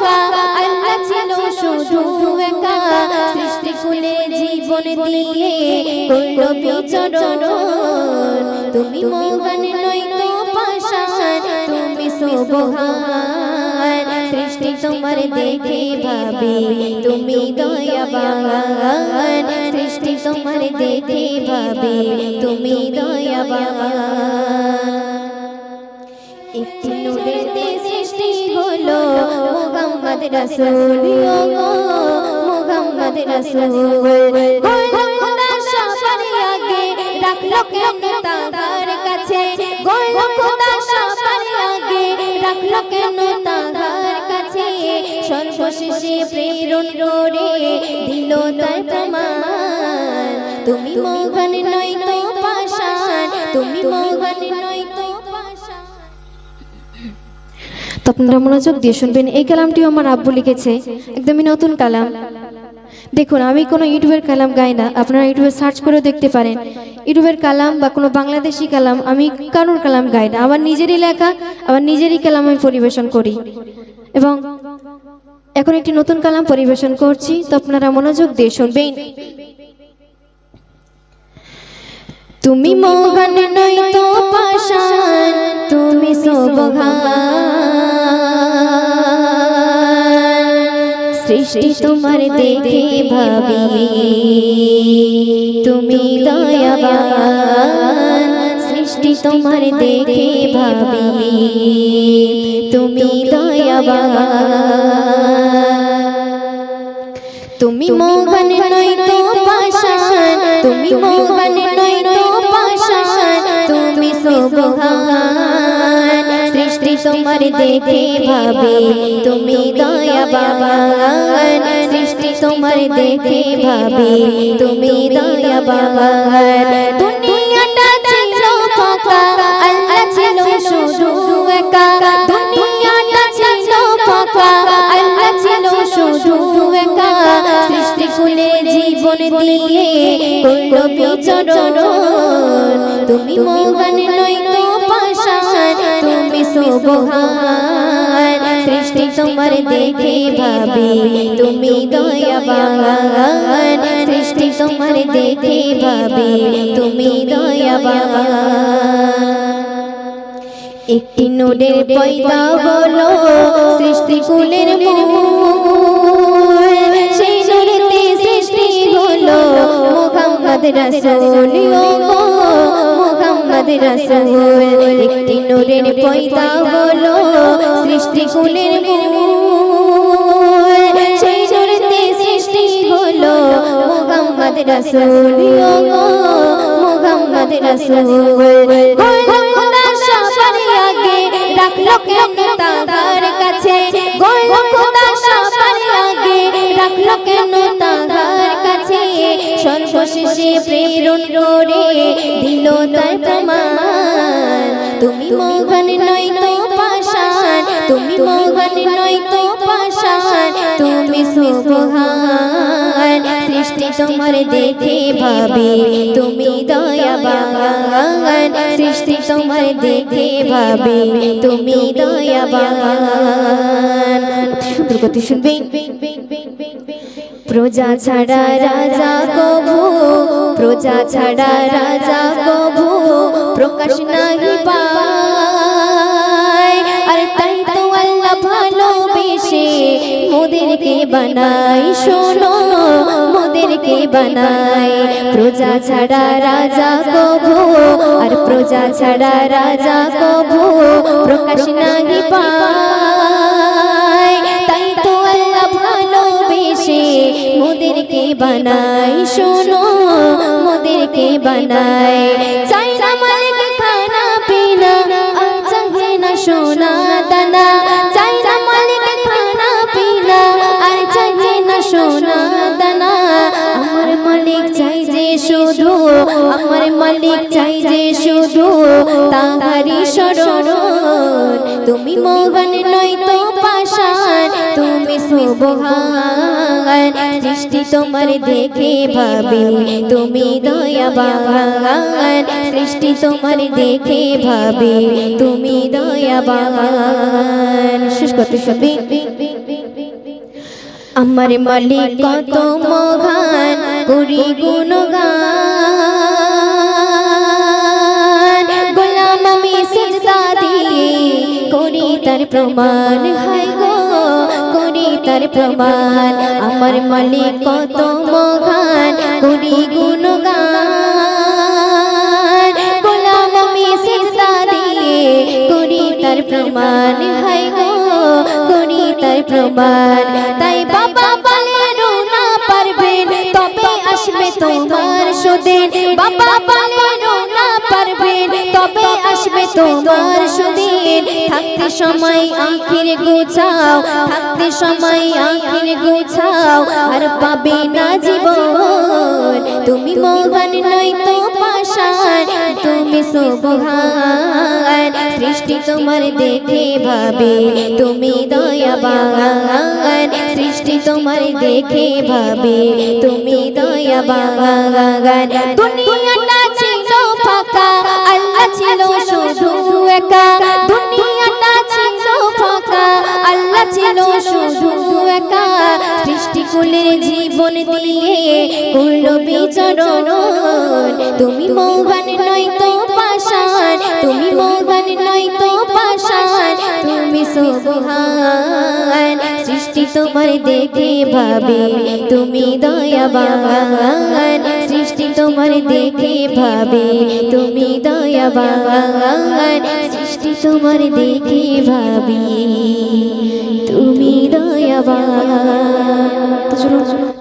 ফাঁকা আল্লাহ ছিল শুধু একা সৃষ্টি কুলে জীবন দিয়ে করলো বিচরণ তুমি মহান নয়তো পাষাণ তুমি সুবহান সৃষ্টি তোমার দেখে ভাবি তুমি দয়াবান সৃষ্টি তোমার দেখে ভাবি তুমি দয়াবান একটি নূরেতে সৃষ্টি হলো মুহাম্মদ রাসূল গো মুহাম্মদ রাসূল খোদা সবার আগে রাখলো কেন তার কাছে খোদা সবার আগে রাখলো কেন তার কাছে সর্বশেষে প্রেরণ করে দিল তার প্রমাণ তুমি মহান নয়তো পাষাণ তুমি মহান নয়তো পাষাণ। তো আপনারা মনোযোগ দিয়ে শুনবেন। এই কালামটিও আমার আব্বু লিখেছে, একদমই নতুন কালাম। দেখুন, আমি কোনো ইউটিউবের কালাম গাই না, আপনারা ইউটিউবে সার্চ করেও দেখতে পারেন। ইউটিউবের কালাম বা কোনো বাংলাদেশি কালাম আমি কারোর কালাম গাই না, আমার নিজেরই লেখা, আমার নিজেরই কালাম আমি পরিবেশন করি। এবং এখন একটি নতুন কালাম পরিবেশন করছি, তো আপনারা মনোযোগ দিয়ে শুনবেন। তুমি মহান নয়তো পাষাণ তুমি সুবহান সৃষ্টি তোমার দেখে ভাবি তুমি দয়াবান সৃষ্টি তোমার দেখে ভাবি তুমি দয়াবান তুমি মহান নয়তো পাষাণ তুমি মহান নয়তো পাষাণ তুমি সুবহান সৃষ্টি তোমার দেখে ভাবি তুমি দয়াবান সৃষ্টি তোমার দেখে ভাবি তুমি দয়াবান দুনিয়াটা ছিল ফাঁকা আল্লাহ ছিল শুধু একা দুনিয়াটা ছিল ফাঁকা আল্লাহ ছিল শুধু একা সৃষ্টি কুলে জীবন দিয়ে করলো বিচরণ তুমি মহান নয়তো পাষাণ তুমি সুবহান সৃষ্টি তোমার দেখে ভাবি তুমি দয়াবান সৃষ্টি তোমার দেখে ভাবি তুমি দয়াবান একটি নূরের পয়দা হলো সৃষ্টি কুলের মূল সেই নূরেতে সৃষ্টি হলো মুহাম্মদ রাসূল গো মুহাম্মদ রাসূল একটি নূরের পয়দা হলো সৃষ্টি কুলের মূল সেই নূরেতে সৃষ্টি হলো মুহাম্মদ রাসূল গো মুহাম্মদ রাসূল খোদা সবার আগে রাখলো কেন তার কাছে খোদা সবার আগে রাখলো কেন তার কাছে সর্বশেষে প্রেরণ করে দিল তার প্রমাণ তুমি মহান নয়তো পাষাণ তুমি মহান নয়তো পাষাণ তুমি সুবহান সৃষ্টি তোমার দেখে ভাবি তুমি দয়াবান সৃষ্টি তোমার দেখে ভাবি তুমি দয়াবান সুন্দর কথা শুনবেন প্রজা ছাড়া রাজা কবু প্রজা ছাড়া রাজা কবু প্রকাশ নাহি পায় আর তাই তো আল্লাহ ভালোবেসে মোদেরকে বানাই শোনো মোদেরকে বানাই প্রজা ছাড়া রাজা কবু আর প্রজা ছাড়া রাজা কবু প্রকাশ নাহি পায় তাই তো আল্লাহ ভালোবেসে মোদেরকে বানাই শোনো মোদেরকে বানাই চাই না মালিক খানা পিনা আর চাহে না সোনা দানা চাই না মালিক খানা পিনা আর চাহে না সোনা দানা আমার মালিক চাই যে শুধু আমার মালিক চাই যে শুধু তাহারি শরণ তুমি মহান নয়তো পাষাণ তুমি সুবহান সৃষ্টি তোমার দেখে ভাবি তুমি দয়াবান সৃষ্টি তোমার দেখে ভাবি তুমি দয়াবান শেষ করতে সবই আমার মালিক কত মহান করি গুণগান গোলাম আমি সিজদা দিয়ে করি তার প্রমাণ হায় গো করি তার প্রমাণ আমার মালিক কত মহান করি গুণগান গোলাম আমি সিজদা দিয়ে করি তার প্রমাণ হায় গো করি তার প্রমাণ তাই বাবা বলে রোনা পারবেন তবে আসবে তোমার সুদিন বাবা বলে রোনা পারবেন তবে আসবে তোমার সুদিন থাকতে সময় আখির গুছাও থাকতে সময় আখির গুছাও আর পাবে না জীবন তুমি মহান নয় তো পাষাণ তুমি সুবহান সৃষ্টি তোমার দেখে ভাবে তুমি দয়াবান সৃষ্টি তোমার দেখে ভাবে তুমি দয়াবান দুনিয়াটা ছিল ফাঁকা আল্লাহ ছিল শুধু একা দুনিয়াটা ছিল ফাঁকা আল্লাহ ছিল শুধু একা সৃষ্টিকুলের জীবন দিয়ে করলো বিচরণ তুমি মহান নয় তো পাষাণ তুমি মহান নয় তো পাষাণ তুমি সুবহান সৃষ্টি তোমার দেখে ভাবে তুমি দয়াবান সৃষ্টি তোমার দেখে ভাবে তুমি দয়াবান সৃষ্টি তোমার দেখে ভাবে তুমি দয়াবান। তো চলুন